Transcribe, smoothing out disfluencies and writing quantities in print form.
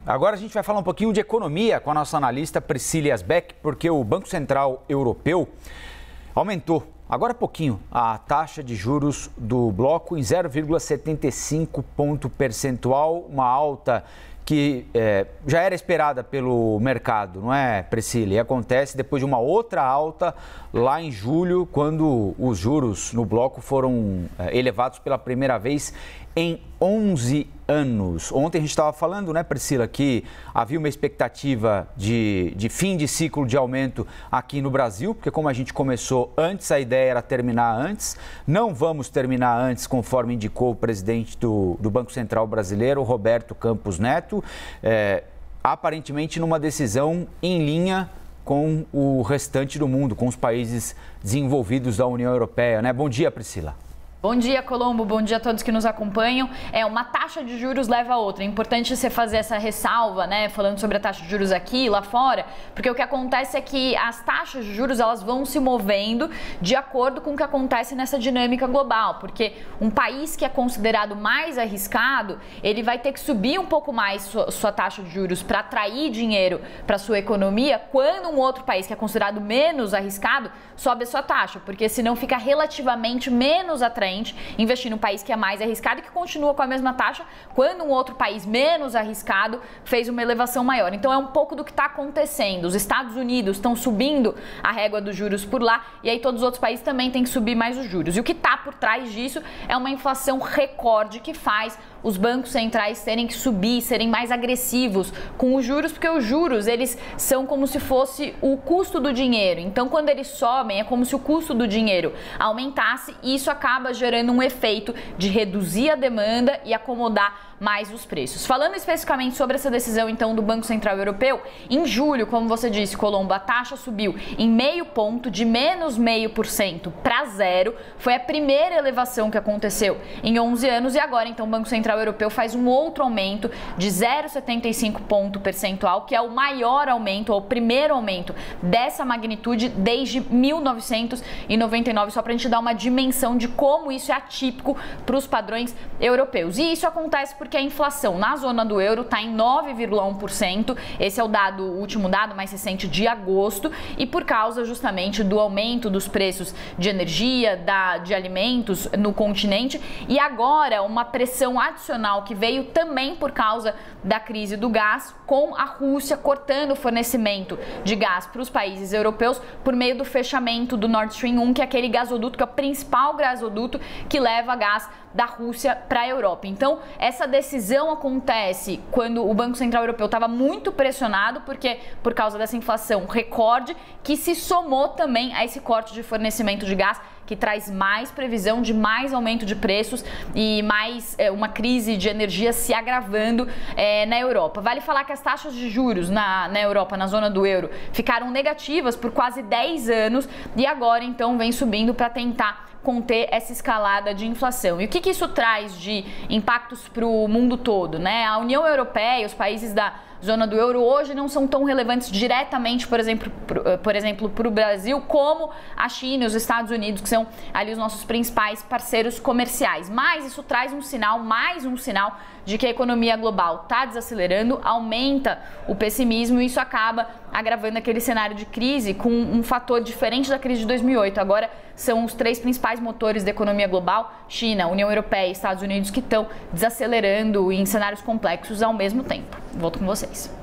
Agora a gente vai falar um pouquinho de economia com a nossa analista Priscila Yazbek, porque o Banco Central Europeu aumentou, agora há pouquinho, a taxa de juros do bloco em 0,75 ponto percentual, uma alta que já era esperada pelo mercado, não é, Priscila? E acontece depois de uma outra alta lá em julho, quando os juros no bloco foram elevados pela primeira vez em 11 anos. Ontem a gente estava falando, né, Priscila, que havia uma expectativa de fim de ciclo de aumento aqui no Brasil, porque como a gente começou antes, a ideia era terminar antes. Não vamos terminar antes, conforme indicou o presidente do Banco Central brasileiro, Roberto Campos Neto, aparentemente numa decisão em linha com o restante do mundo, com os países desenvolvidos da União Europeia, né? Bom dia, Priscila. Bom dia, Colombo. Bom dia a todos que nos acompanham. Uma taxa de juros leva a outra. É importante você fazer essa ressalva, né? Falando sobre a taxa de juros aqui e lá fora, porque o que acontece é que as taxas de juros elas vão se movendo de acordo com o que acontece nessa dinâmica global, porque um país que é considerado mais arriscado, ele vai ter que subir um pouco mais sua taxa de juros para atrair dinheiro para sua economia, quando um outro país que é considerado menos arriscado sobe a sua taxa, porque senão fica relativamente menos atraente investir num país que é mais arriscado e que continua com a mesma taxa, quando um outro país menos arriscado fez uma elevação maior. Então é um pouco do que está acontecendo. Os Estados Unidos estão subindo a régua dos juros por lá e aí todos os outros países também têm que subir mais os juros. E o que está por trás disso é uma inflação recorde que faz os bancos centrais terem que subir, serem mais agressivos com os juros, porque os juros eles são como se fosse o custo do dinheiro. Então quando eles sobem é como se o custo do dinheiro aumentasse e isso acaba gerando um efeito de reduzir a demanda e acomodar mais os preços. Falando especificamente sobre essa decisão então do Banco Central Europeu, em julho, como você disse, Colombo, a taxa subiu em meio ponto, de menos 0,5% para 0. Foi a primeira elevação que aconteceu em 11 anos e agora então o Banco Central Europeu faz um outro aumento de 0,75 ponto percentual, que é o maior aumento, ou o primeiro aumento dessa magnitude desde 1999, só para a gente dar uma dimensão de como isso é atípico para os padrões europeus. E isso acontece porque a inflação na zona do euro está em 9,1%, esse é o último dado mais recente de agosto, e por causa justamente do aumento dos preços de energia, de alimentos no continente, e agora uma pressão adicional que veio também por causa da crise do gás, com a Rússia cortando o fornecimento de gás para os países europeus por meio do fechamento do Nord Stream 1, que é aquele gasoduto, que é o principal gasoduto que leva gás da Rússia para a Europa. Então, essa decisão acontece quando o Banco Central Europeu estava muito pressionado, porque por causa dessa inflação recorde, que se somou também a esse corte de fornecimento de gás, que traz mais previsão de mais aumento de preços e mais uma crise de energia se agravando na Europa. Vale falar que as taxas de juros na Europa, na zona do euro, ficaram negativas por quase 10 anos e agora então vem subindo para tentar conter essa escalada de inflação. E o que isso traz de impactos para o mundo todo, né? A União Europeia, os países da zona do euro hoje não são tão relevantes diretamente, por exemplo, para o Brasil, como a China e os Estados Unidos, que são ali os nossos principais parceiros comerciais. Mas isso traz um sinal, mais um sinal, de que a economia global está desacelerando, aumenta o pessimismo e isso acaba agravando aquele cenário de crise com um fator diferente da crise de 2008. Agora são os três principais motores da economia global, China, União Europeia e Estados Unidos, que estão desacelerando em cenários complexos ao mesmo tempo. Volto com vocês.